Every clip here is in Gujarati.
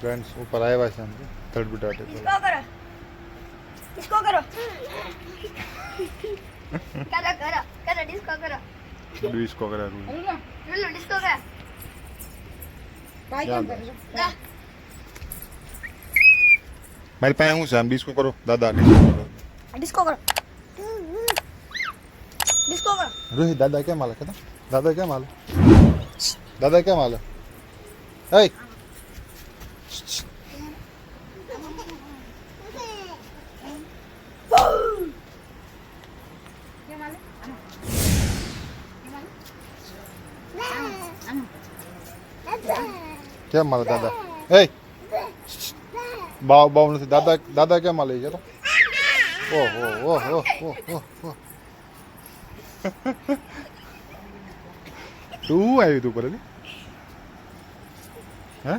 फ्रेंड्स ऊपर आया हुआ है हम थड़बड़ाटे इसको करो करो करो करो डिस्को करो डिस्को करा लुल्लू डिस्को कर भाई क्या क्या कर मेरे पास हूँ सैम डिस्को करो दादा डिस्को करो डिस्को करो रोहित दादा क्या माल है दादा क्या माल दादा क्या माल है क्या माल दादा ए बाव बाव नहीं दादा दादा क्या माल है ये तो ओ ओ ओ ओ ओ ओ तू आई तू पर अभी हैं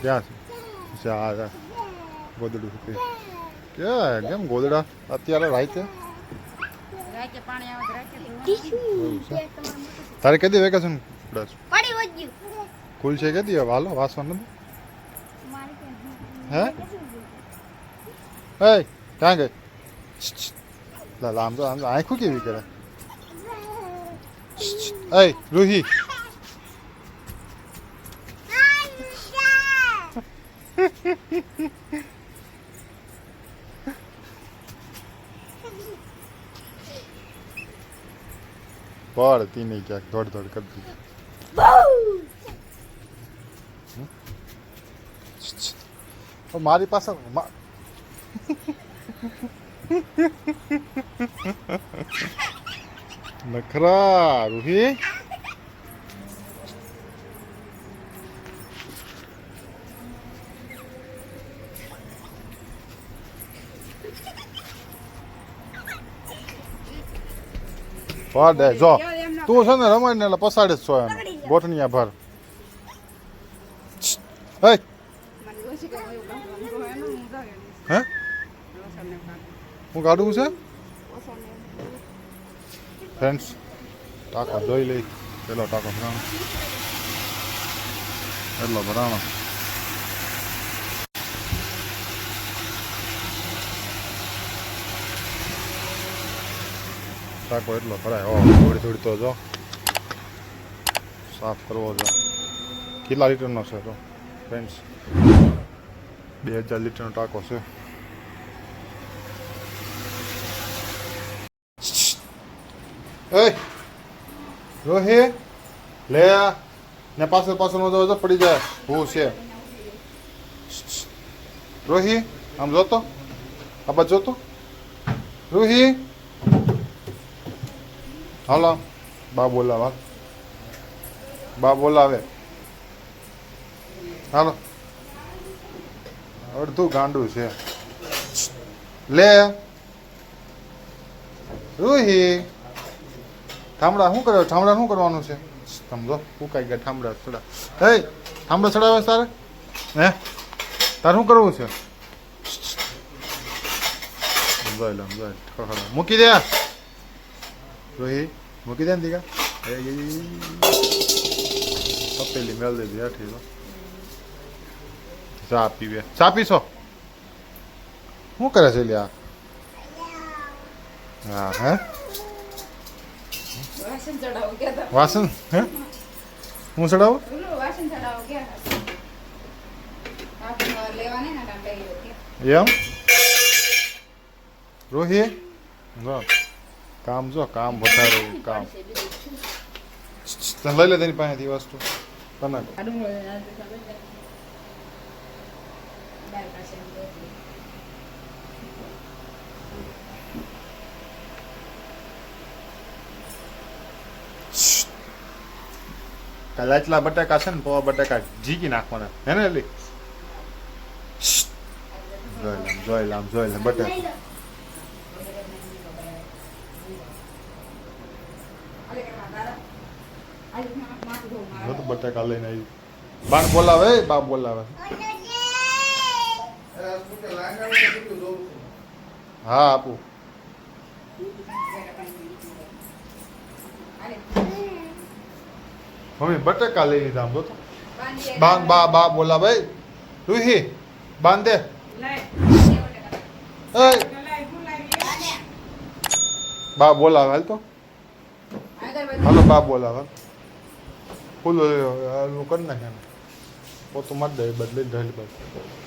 क्या अच्छा आ गोदड़ू क्या है કેમ ગોદડા અત્યારે રાઈતે પાણી આવે તારે કદી વેકેશન પડે પડી વજ્યું ખુલ છે કદી હવે હાલો વાસવા નથી હે એ ક્યાં ગઈ લા આમ તો આંખું કેવી કરે એ રૂહી પડતી નહીં ક્યાંક દોડ દોડ કરતી મારી પાસે નખરા રૂહી પડે જો તું છે ને રમાય ને એટલે પસાડે જ છો એમ ગોઠણિયા ભર હે હે હું કાઢું છે ફ્રેન્ડ્સ ટાંકો જોઈ લઈ પેલો ટાંકો ભરાણો એટલો ભરાણો ટાંકો એટલો ભરાય ઓ થોડી થોડી તો જો સાફ કરવો જો કેટલા લીટરનો છે તો ફ્રેન્ડ્સ 2000 લીટરનો ટાંકો છે એ રોહી લે ને પાછળ પાછળનો જો પડી જાય હું છે રોહી આમ જોતો આ બાજુ જોતો રોહી હાલો બા બોલાવે હાલો અડધું ગાંડું છે લે રૂહી ઠામડા શું કર્યો ઠામડા શું કરવાનું છે સમજો ફૂંકાઈ ગયા ઠામડા ચડા હે ઠામડા ચડાવે તારે હે તારે શું કરવું છે સમજાય મૂકી દે રોહી મૂકી દે ને દીકા તપેલી મેળ દે હેઠી તો ચા પીવે ચા પીશો શું કરે છે લ્યા હા હે વાસણ હે હું ચડાવું એમ રોહી કામ જો કામ વધારે કામ તને લઈ લે તેની પાસેથી વસ્તુ તને કાલા બટાકા છે ને પૌવા બટાકા જીકી નાખવાના હે ને એલી જોઈ લામ બટાકા બટાકા લઈને આવી બાણ બોલાવે બાપ બોલાવે હા આપું મમ્મી બટાકા લઈ લીધા આમ તો બા બોલા ભાઈ રૂહી બાંધે એ બા બોલાવે હાલ તો હાલો બા બોલાવે ફૂલ કરી નાખે પોતું મારી દે બદલી ઢાલ બસ